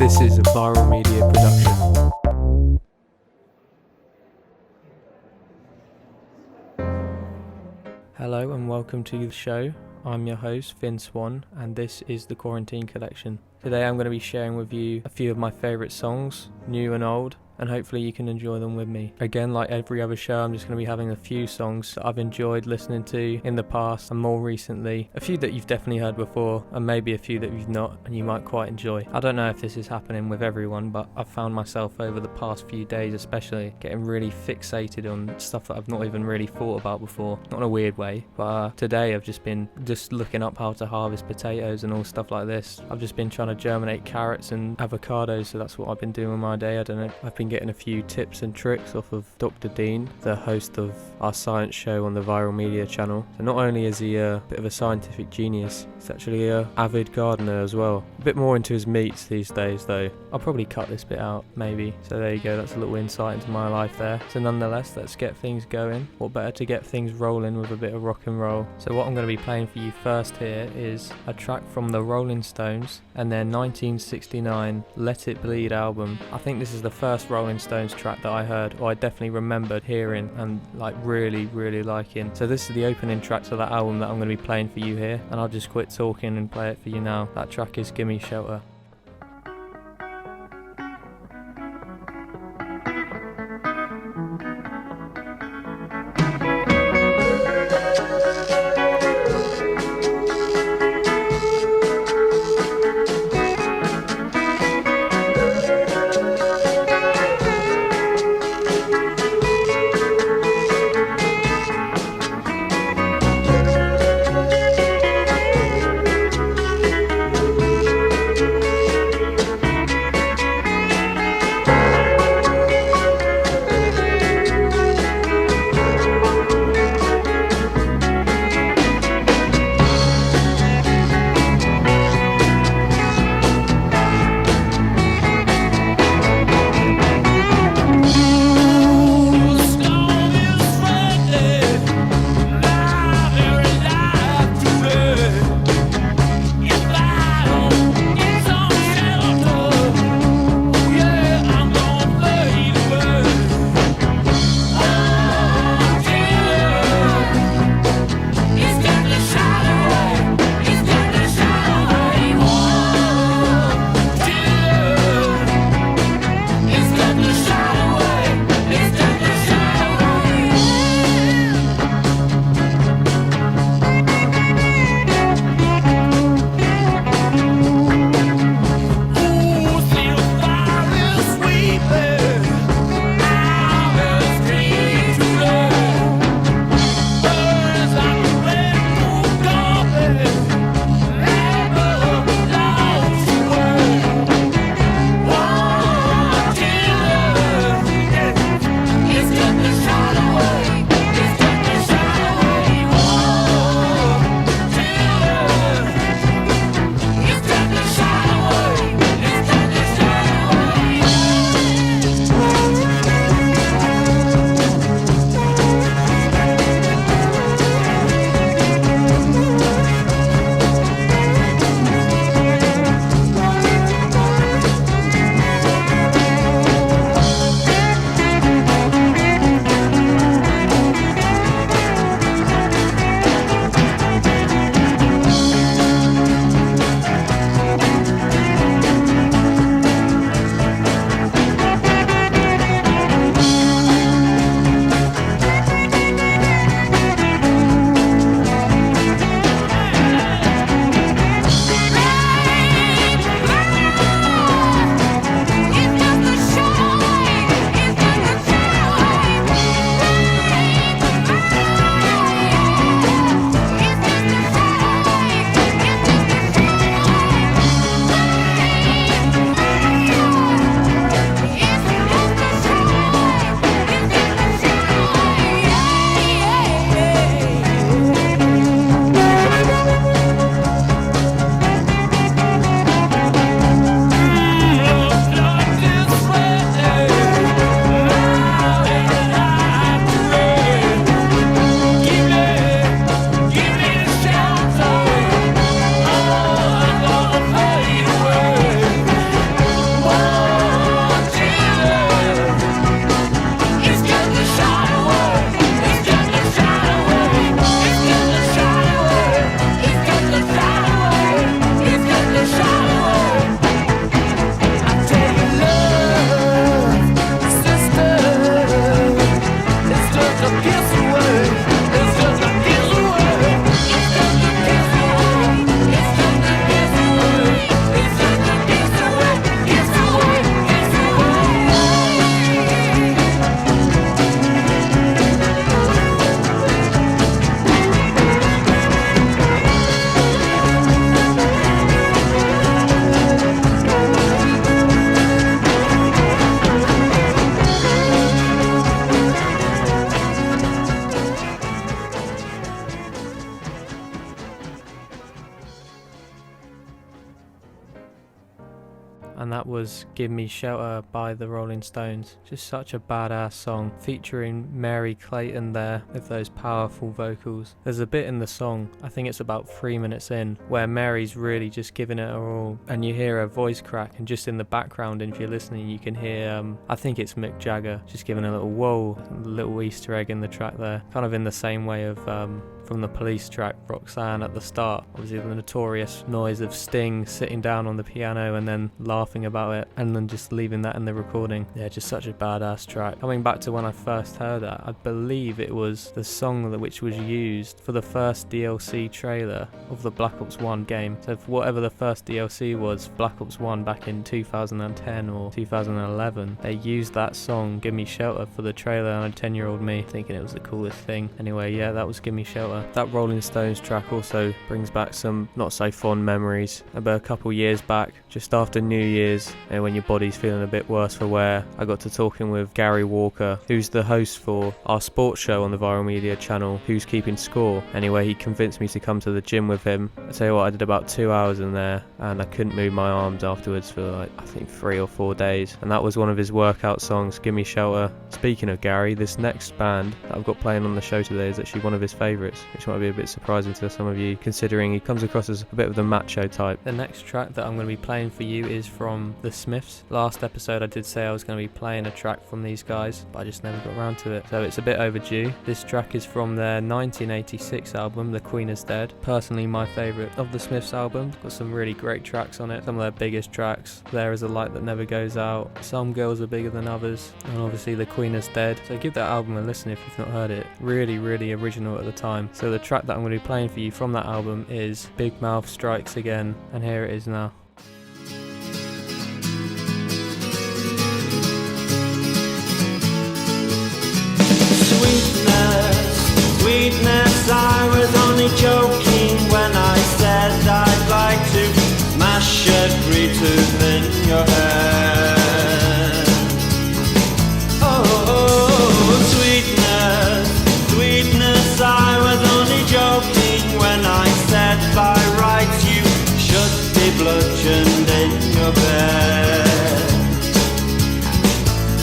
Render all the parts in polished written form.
This is a Viral Media production. Hello and welcome to the show. I'm your host, Finn Swan, and this is the Quarantine Collection. Today I'm going to be sharing with you a few of my favourite songs, new and old, and hopefully you can enjoy them with me. Again, like every other show, I'm just going to be having a few songs that I've enjoyed listening to in the past and more recently. A few that you've definitely heard before, and maybe a few that you've not and you might quite enjoy. I don't know if this is happening with everyone, but I've found myself over the past few days especially getting really fixated on stuff that I've not even really thought about before. Not in a weird way, but today I've just been looking up how to harvest potatoes and all stuff like this. I've just been trying to germinate carrots and avocados, so that's what I've been doing with my day. I don't know, I've been getting a few tips and tricks off of Dr. Dean, the host of our science show on the Viral Media channel. So not only is he a bit of a scientific genius, he's actually an avid gardener as well. A bit more into his meats these days though. I'll probably cut this bit out, maybe. So there you go, that's a little insight into my life there. So nonetheless, let's get things going. What better to get things rolling with a bit of rock and roll. So what I'm going to be playing for you first here is a track from the Rolling Stones and their 1969 Let It Bleed album. I think this is the first Rolling Stones track that I heard, or I definitely remembered hearing and like really liking. So this is the opening track to that album that I'm going to be playing for you here, and I'll just quit talking and play it for you now. That track is Gimme Shelter. and that was Give Me Shelter by the Rolling Stones. Just such a badass song, featuring Mary Clayton there with those powerful vocals. There's a bit in the song, I think it's about 3 minutes in, where Mary's really just giving it her all, and you hear her voice crack, and just in the background, and if you're listening, you can hear, I think it's Mick Jagger, just giving a little whoa, a little Easter egg in the track there, kind of in the same way of from the Police track, Roxanne at the start. Obviously the notorious noise of Sting sitting down on the piano and then laughing about it, and then just leaving that in the recording. Yeah, just such a badass track. Coming back to when I first heard that, I believe it was the song which was used for the first DLC trailer of the Black Ops 1 game. So for whatever the first DLC was, Black Ops 1 back in 2010 or 2011, they used that song, Give Me Shelter, for the trailer, and a 10-year-old me thinking it was the coolest thing. Anyway, yeah, that was Give Me Shelter. That Rolling Stones track also brings back some not so fond memories. About a couple years back, just after New Year's, and when your body's feeling a bit worse for wear, I got to talking with Gary Walker, who's the host for our sports show on the Viral Media channel, Who's Keeping Score. Anyway, he convinced me to come to the gym with him. I tell you what, I did about 2 hours in there, and I couldn't move my arms afterwards for like, I think 3 or 4 days, and that was one of his workout songs, Give Me Shelter. Speaking of Gary, this next band that I've got playing on the show today is actually one of his favourites, which might be a bit surprising to some of you, considering he comes across as a bit of the macho type. The next track that I'm going to be playing for you is from The Smiths. Last episode I did say I was going to be playing a track from these guys, but I just never got around to it, so it's a bit overdue. This track is from their 1986 album, The Queen Is Dead. Personally my favourite of the Smiths album. Got some really great tracks on it, some of their biggest tracks. There Is a Light That Never Goes Out, Some Girls Are Bigger Than Others, and obviously The Queen Is Dead. So give that album a listen if you've not heard it. Really, really original at the time. So the track that I'm going to be playing for you from that album is Big Mouth Strikes Again, and here it is now. Sweetness, I was only joking when I said I'd like to mash every tooth in your head. Oh, sweetness, sweetness, I was only joking when I said by rights you should be bludgeoned in your bed.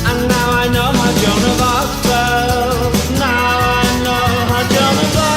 And now I know how Joan of Arc felt. Now I know how Joan of Arc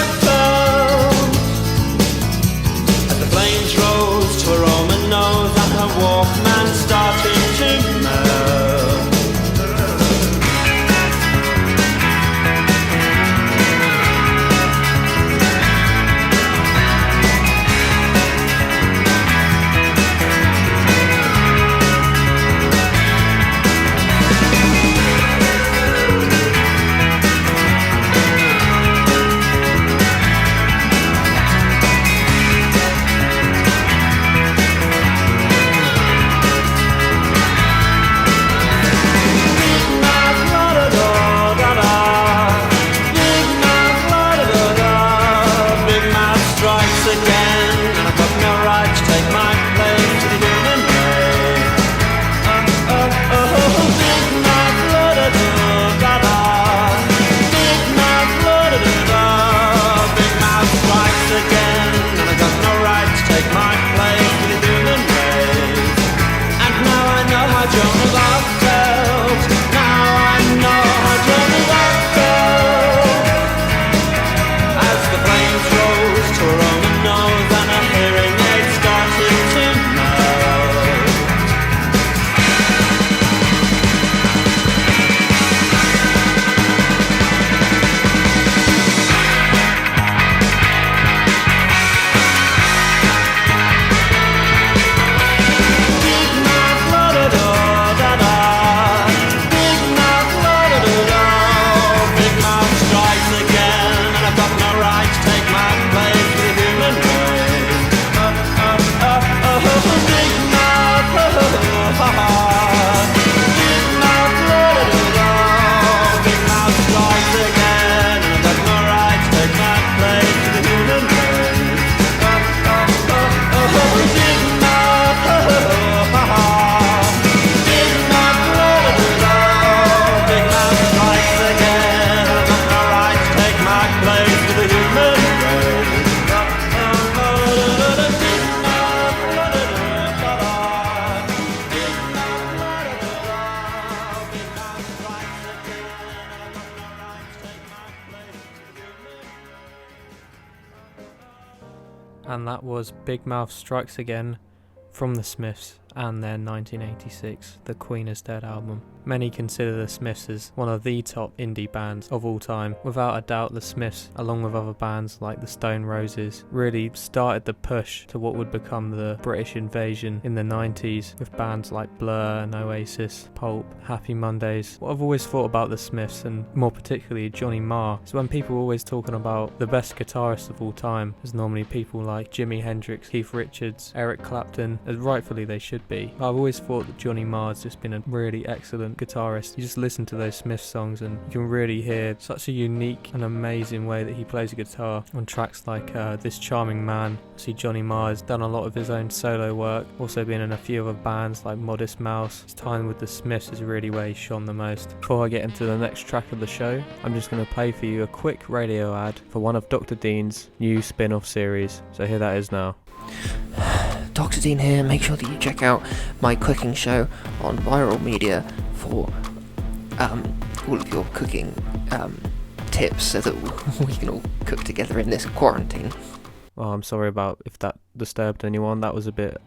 and that was Big Mouth Strikes Again from the Smiths and their 1986 The Queen Is Dead album. Many consider the Smiths as one of the top indie bands of all time. Without a doubt, the Smiths, along with other bands like the Stone Roses, really started the push to what would become the British invasion in the 90s, with bands like Blur and Oasis, Pulp, Happy Mondays. What I've always thought about the Smiths, and more particularly Johnny Marr, is when people are always talking about the best guitarists of all time, there's normally people like Jimi Hendrix, Keith Richards, Eric Clapton, as rightfully they should be. I've always thought that Johnny Marr's just been a really excellent guitarist. You just listen to those Smiths songs and you can really hear such a unique and amazing way that he plays a guitar on tracks like This Charming Man. See, Johnny Marr has done a lot of his own solo work, also been in a few other bands like Modest Mouse. His time with the Smiths is really where he shone the most. Before I get into the next track of the show, I'm just going to play for you a quick radio ad for one of Dr. Dean's new spin-off series. So here that is now. Dr. Dean here. Make sure that you check out my cooking show on Viral Media for all of your cooking tips so that we can all cook together in this quarantine. Well, I'm sorry about if that disturbed anyone. That was a bit,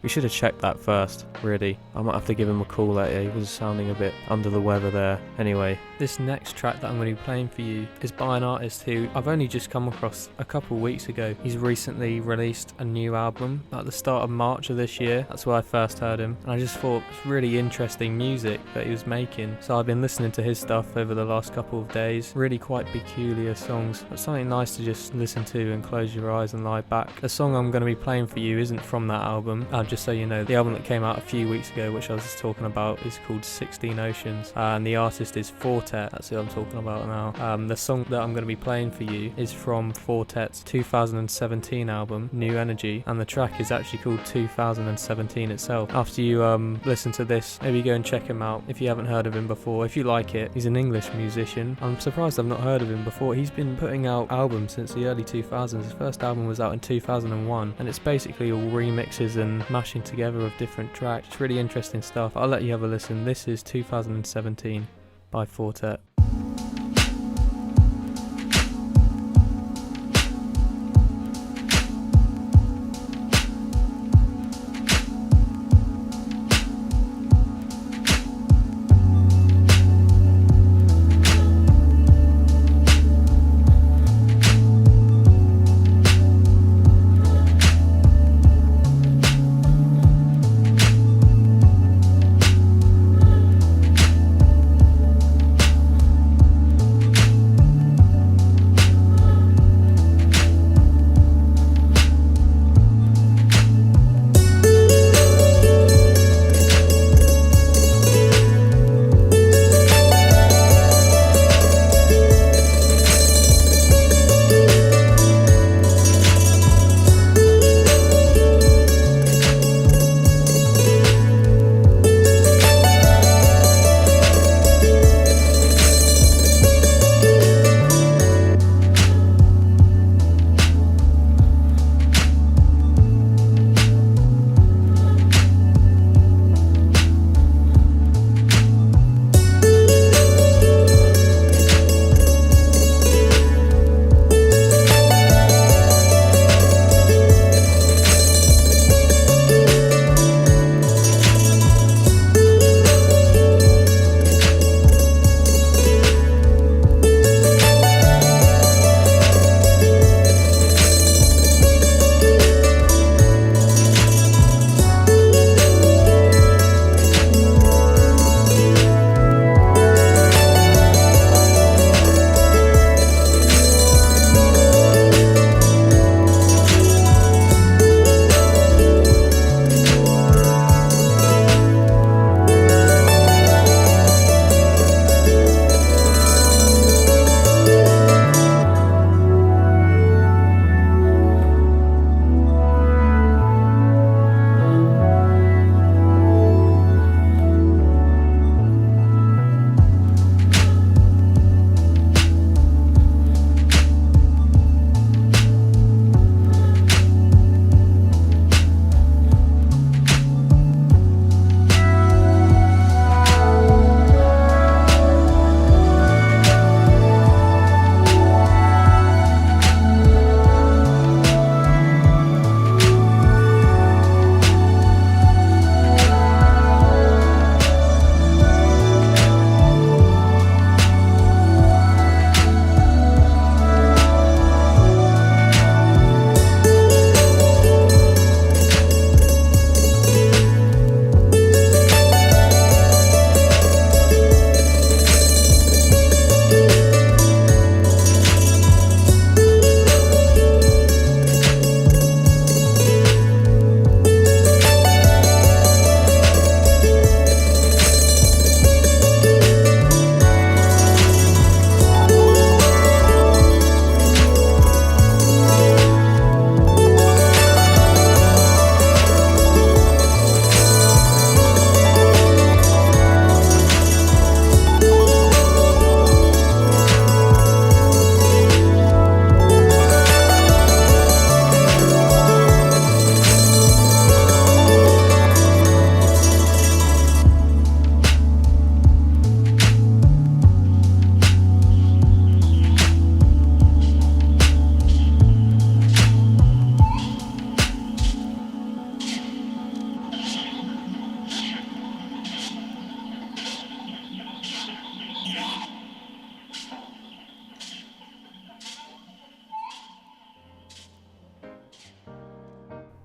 we should have checked that first, really. I might have to give him a call later. He was sounding a bit under the weather there. Anyway, this next track that I'm going to be playing for you is by an artist who I've only just come across a couple of weeks ago. He's recently released a new album at the start of March of this year. That's where I first heard him, and I just thought it was really interesting music that he was making. So I've been listening to his stuff over the last couple of days. Really quite peculiar songs, but something nice to just listen to and close your eyes and lie back. The song I'm going to be playing for you isn't from that album. Just so you know, the album that came out a few weeks ago, which I was just talking about, is called 16 Oceans, and the artist is Fortet. That's who I'm talking about now. The song that I'm going to be playing for you is from Fortet's 2017 album, New Energy, and the track is actually called 2017 itself. After you listen to this, maybe go and check him out if you haven't heard of him before. If you like it, he's an English musician. I'm surprised I've not heard of him before. He's been putting out albums since the early 2000s. His first album was out in 2001, and it's basically all remixes and mashing together of different tracks. It's really interesting stuff. I'll let you have a listen. This is 2017 by Fortet.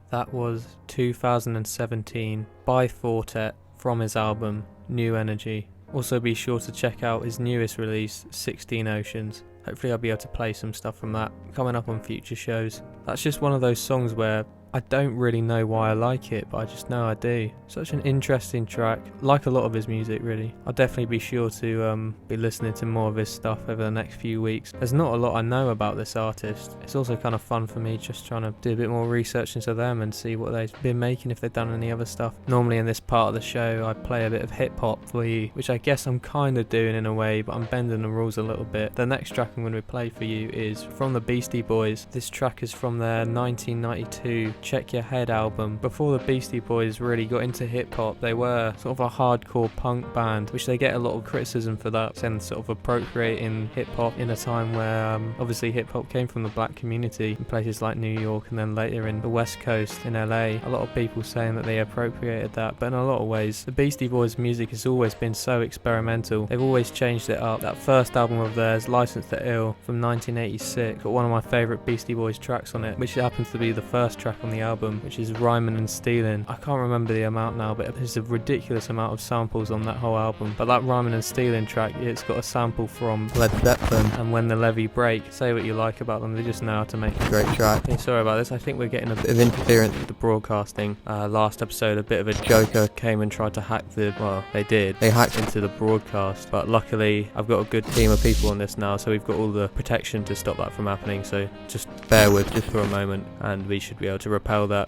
That was 2017 by Fortet from his album New Energy. Also be sure to check out his newest release, 16 Oceans. Hopefully I'll be able to play some stuff from that coming up on future shows. That's just one of those songs where I don't really know why I like it, but I just know I do. Such an interesting track, like a lot of his music really. I'll definitely be sure to be listening to more of his stuff over the next few weeks. There's not a lot I know about this artist. It's also kind of fun for me just trying to do a bit more research into them and see what they've been making, if they've done any other stuff. Normally in this part of the show I play a bit of hip hop for you, which I guess I'm kind of doing in a way, but I'm bending the rules a little bit. The next track I'm going to play for you is from the Beastie Boys. This track is from their 1992 Check Your Head album. Before the Beastie Boys really got into hip hop, they were sort of a hardcore punk band, which they get a lot of criticism for that, and sort of appropriating hip hop in a time where obviously hip hop came from the black community in places like New York and then later in the West Coast in LA. A lot of people saying that they appropriated that, but in a lot of ways the Beastie Boys music has always been so experimental. They've always changed it up. That first album of theirs, License to Ill from 1986, got one of my favourite Beastie Boys tracks on it, which happens to be the first track on the album, which is Rhymin' and Stealin'. I can't remember the amount now, but there's a ridiculous amount of samples on that whole album. But that Rhymin' and Stealin' track, it's got a sample from Led Zeppelin and When the Levee Break. Say what you like about them, they just know how to make a great track. Okay, sorry about this, I think we're getting a bit of interference with the broadcasting. Last episode, a bit of a joker came and tried to hack they hacked into the broadcast, but luckily I've got a good team of people on this now, so we've got all the protection to stop that from happening, so just bear with just for a moment and we should be able to repel that.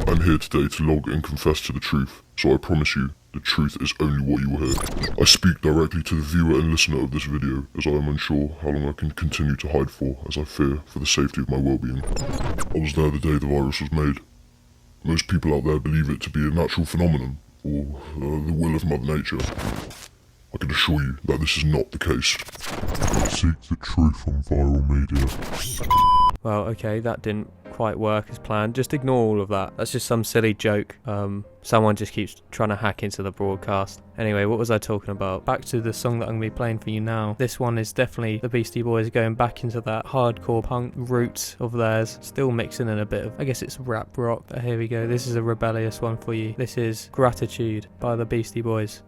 I'm here today to log and confess to the truth, so I promise you, the truth is only what you will hear. I speak directly to the viewer and listener of this video, as I am unsure how long I can continue to hide for, as I fear for the safety of my well-being. I was there the day the virus was made. Most people out there believe it to be a natural phenomenon, or the will of Mother Nature. I can assure you that this is not the case. Seek the truth on viral media. Well, okay, that didn't quite work as planned. Just ignore all of that. That's just some silly joke. Someone just keeps trying to hack into the broadcast. Anyway, what was I talking about? Back to the song that I'm going to be playing for you now. This one is definitely the Beastie Boys going back into that hardcore punk roots of theirs. Still mixing in a bit of, I guess it's rap rock. But here we go. This is a rebellious one for you. This is Gratitude by the Beastie Boys.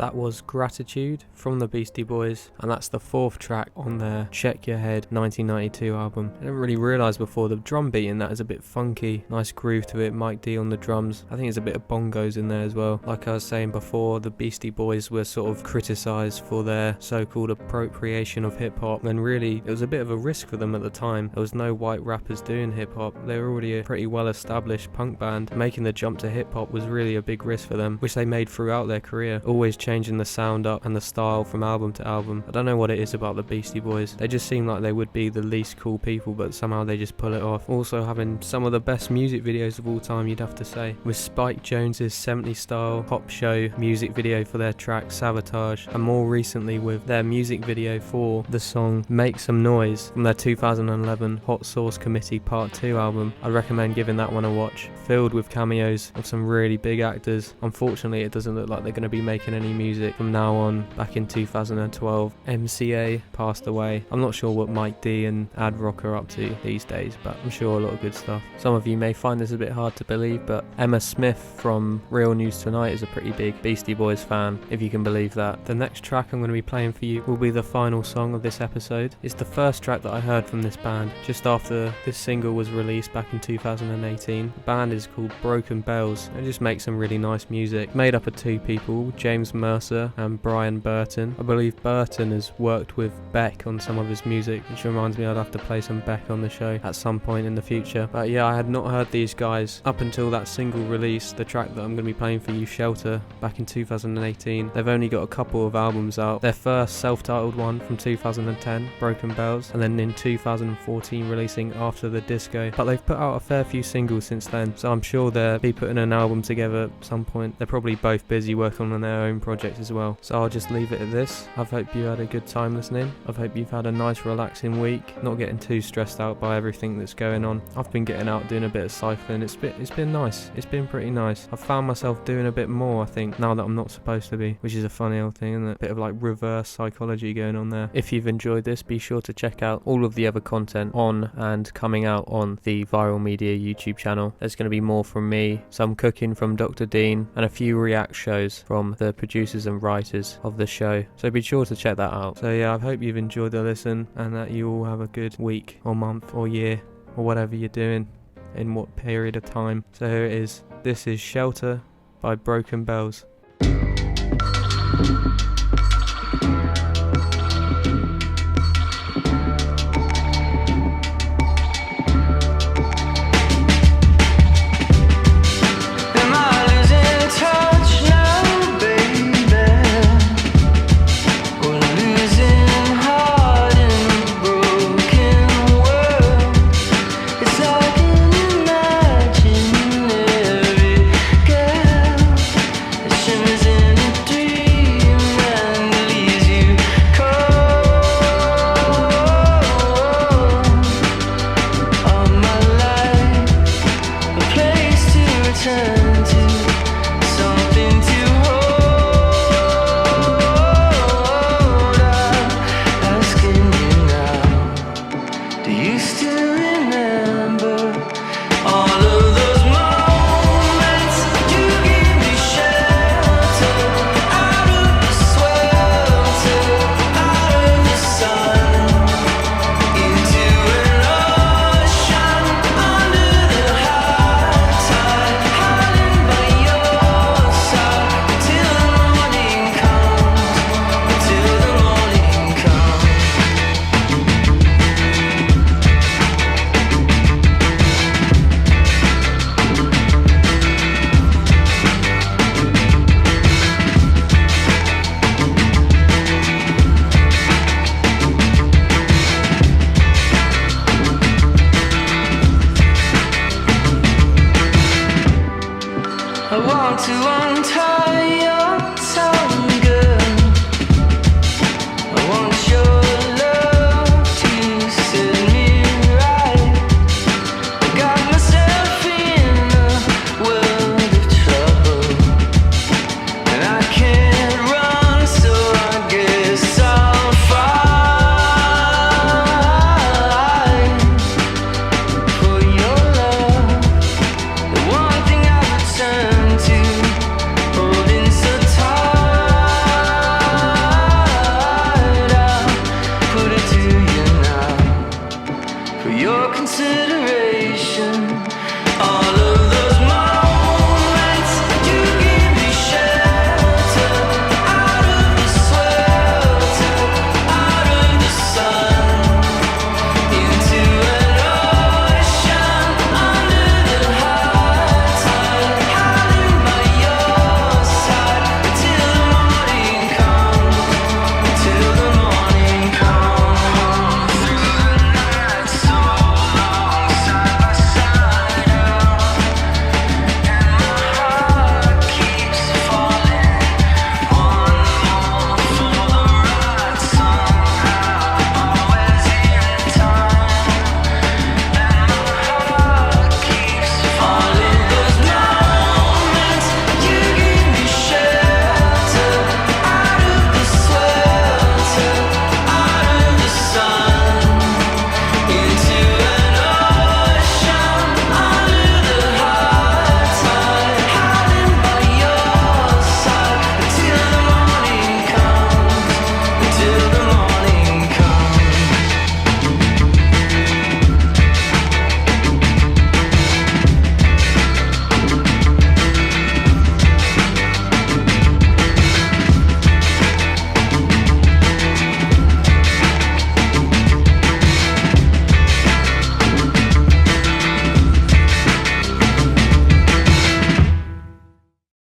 That was Gratitude from the Beastie Boys, and that's the 4th track on their Check Your Head 1992 album. I didn't really realise before the drum beat in that is a bit funky, nice groove to it, Mike D on the drums. I think there's a bit of bongos in there as well. Like I was saying before, the Beastie Boys were sort of criticised for their so-called appropriation of hip-hop, and really it was a bit of a risk for them at the time. There was no white rappers doing hip-hop. They were already a pretty well-established punk band. Making the jump to hip-hop was really a big risk for them, which they made throughout their career, always changing the sound up and the style from album to album. I don't know what it is about the Beastie Boys. They just seem like they would be the least cool people, but somehow they just pull it off. Also having some of the best music videos of all time, you'd have to say, with Spike Jonze's 70s style pop show music video for their track Sabotage, and more recently with their music video for the song Make Some Noise from their 2011 Hot Sauce Committee Part 2 album. I'd recommend giving that one a watch. Filled with cameos of some really big actors. Unfortunately, it doesn't look like they're going to be making any music from now on. Back in 2012, MCA passed away. I'm not sure what Mike D and Ad Rock are up to these days, but I'm sure a lot of good stuff. Some of you may find this a bit hard to believe, but Emma Smith from Real News Tonight is a pretty big Beastie Boys fan, if you can believe that. The next track I'm going to be playing for you will be the final song of this episode. It's the first track that I heard from this band just after this single was released back in 2018. The band is called Broken Bells. They just make some really nice music. Made up of 2 people, James Mercer and Brian Burton. I believe Burton has worked with Beck on some of his music, which reminds me I'd have to play some Beck on the show at some point in the future. But yeah, I had not heard these guys up until that single release, the track that I'm going to be playing for you, Shelter, back in 2018. They've only got a couple of albums out. Their first self-titled one from 2010, Broken Bells, and then in 2014 releasing After the Disco. But they've put out a fair few singles since then, so I'm sure they'll be putting an album together at some point. They're probably both busy working on their own projects as well. So I'll just leave it at this. I hope you had a good time listening. I hope you've had a nice relaxing week, not getting too stressed out by everything that's going on. I've been getting out doing a bit of cycling. It's been nice. It's been pretty nice. I've found myself doing a bit more, I think, now that I'm not supposed to be, which is a funny old thing, isn't it? Bit of like reverse psychology going on there. If you've enjoyed this, be sure to check out all of the other content on and coming out on the Viral Media YouTube channel. There's going to be more from me, some cooking from Dr. Dean, and a few react shows from the producers and writers of the show. So be sure to check that out. So yeah, I hope you've enjoyed the listen and that you all have a good week or month or year or whatever you're doing in what period of time. So here it is. This is Shelter by Broken Bells. To for your consideration.